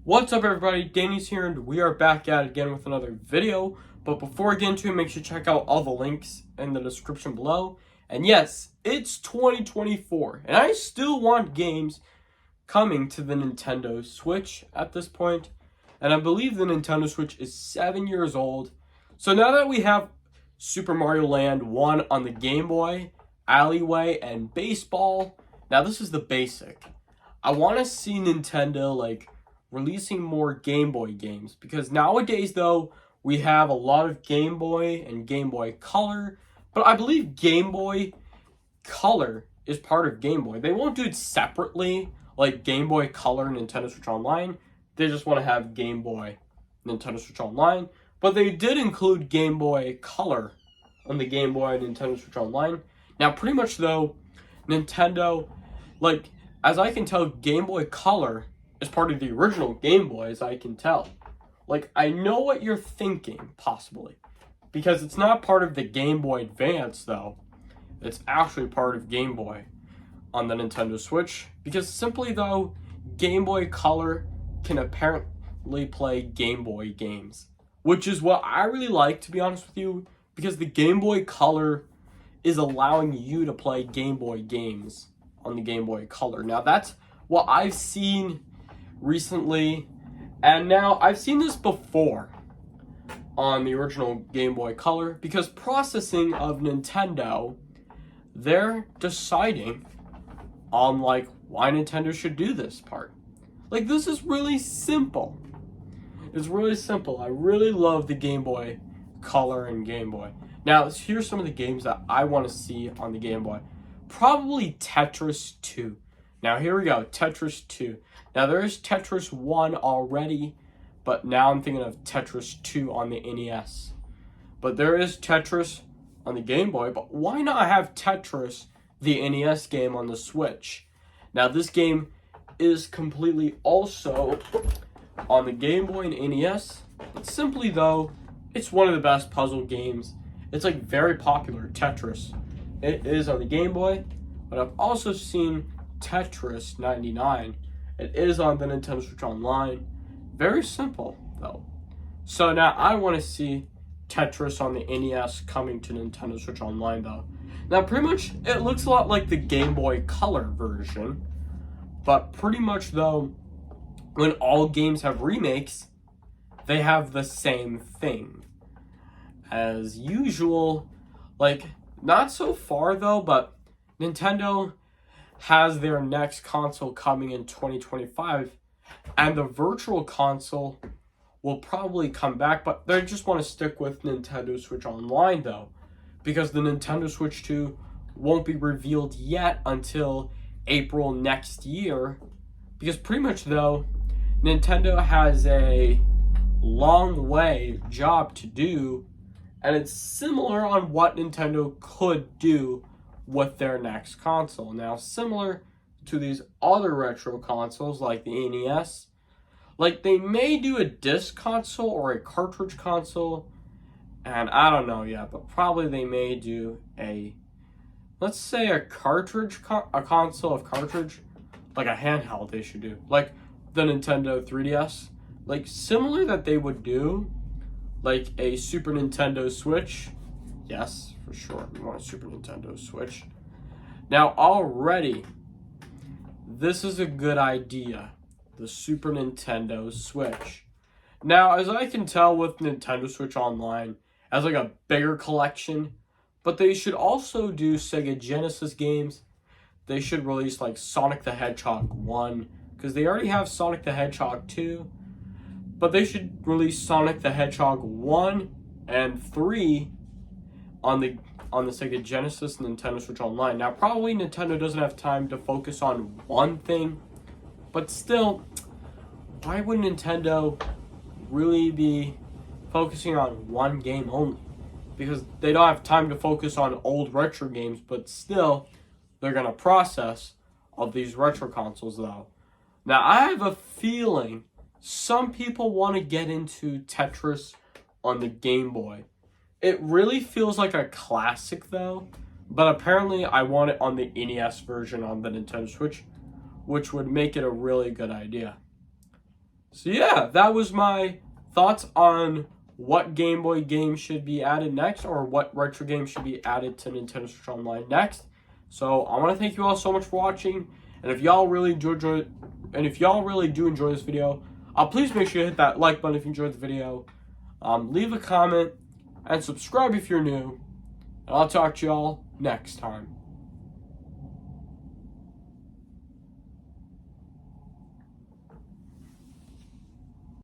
What's up everybody, Danny's here and we are back at it again with another video. But before I get into it, make sure to check out all the links in the description below. And yes, it's 2024 and I still want games coming to the Nintendo Switch at this point. And I believe the Nintendo Switch is 7 years old. So now that we have Super Mario Land 1 on the Game Boy, Alleyway, and Baseball, now this is the basic. I want to see Nintendo releasing more Game Boy games, because nowadays though we have a lot of Game Boy and Game Boy Color, but I believe Game Boy Color is part of Game Boy. They won't do it separately like Game Boy Color and Nintendo Switch Online. They just want to have Game Boy Nintendo Switch Online, but they did include Game Boy Color on the Game Boy and Nintendo Switch Online. Now pretty much though, Nintendo, as I can tell, Game Boy Color is part of the original Game Boy, as I can tell. I know what you're thinking, possibly. Because it's not part of the Game Boy Advance, though. It's actually part of Game Boy on the Nintendo Switch. Because simply, though, Game Boy Color can apparently play Game Boy games. Which is what I really like, to be honest with you. Because the Game Boy Color is allowing you to play Game Boy games on the Game Boy Color. Now, that's what I've seen recently, and now I've seen this before on the original Game Boy Color, because processing of Nintendo, they're deciding on why Nintendo should do this part. This is really simple. It's really simple. I really love the Game Boy Color and Game Boy. Now here's some of the games that I want to see on the Game Boy. Probably Tetris 2. Now here we go, Tetris 2. Now there is Tetris 1 already, but now I'm thinking of Tetris 2 on the NES. But there is Tetris on the Game Boy, but why not have Tetris, the NES game, on the Switch? Now this game is completely also on the Game Boy and NES. It's simply though, it's one of the best puzzle games. It's very popular, Tetris. It is on the Game Boy, but I've also seen Tetris 99. It is on the Nintendo Switch Online. Very simple, though. So now I want to see Tetris on the NES coming to Nintendo Switch Online, though. Now, pretty much, it looks a lot like the Game Boy Color version. But pretty much, though, when all games have remakes, they have the same thing. As usual, not so far, though, but Nintendo has their next console coming in 2025, and the virtual console will probably come back, but they just want to stick with Nintendo Switch Online, though, because the Nintendo Switch 2 won't be revealed yet until April next year, because pretty much, though, Nintendo has a long job to do, and it's similar on what Nintendo could do with their next console. Now, similar to these other retro consoles like the NES, they may do a disc console or a cartridge console, and I don't know yet, but probably they may do let's say a console of cartridge, a handheld they should do, like the Nintendo 3DS, similar that they would do, a Super Nintendo Switch. Yes, for sure, we want a Super Nintendo Switch. Now already, this is a good idea, the Super Nintendo Switch. Now, as I can tell with Nintendo Switch Online, as a bigger collection, but they should also do Sega Genesis games. They should release Sonic the Hedgehog 1, because they already have Sonic the Hedgehog 2, but they should release Sonic the Hedgehog 1 and 3 on the Sega Genesis and Nintendo Switch Online. Now, probably Nintendo doesn't have time to focus on one thing, but still, why would Nintendo really be focusing on one game only? Because they don't have time to focus on old retro games, but still, they're going to process all these retro consoles, though. Now, I have a feeling some people want to get into Tetris on the Game Boy. It really feels like a classic, though, but apparently I want it on the NES version on the Nintendo Switch, which would make it a really good idea. So yeah, that was my thoughts on what Game Boy games should be added next, or what retro games should be added to Nintendo Switch Online next. So I want to thank you all so much for watching, and if y'all really do enjoy this video, please make sure you hit that like button if you enjoyed the video. Leave a comment and subscribe if you're new, and I'll talk to y'all next time.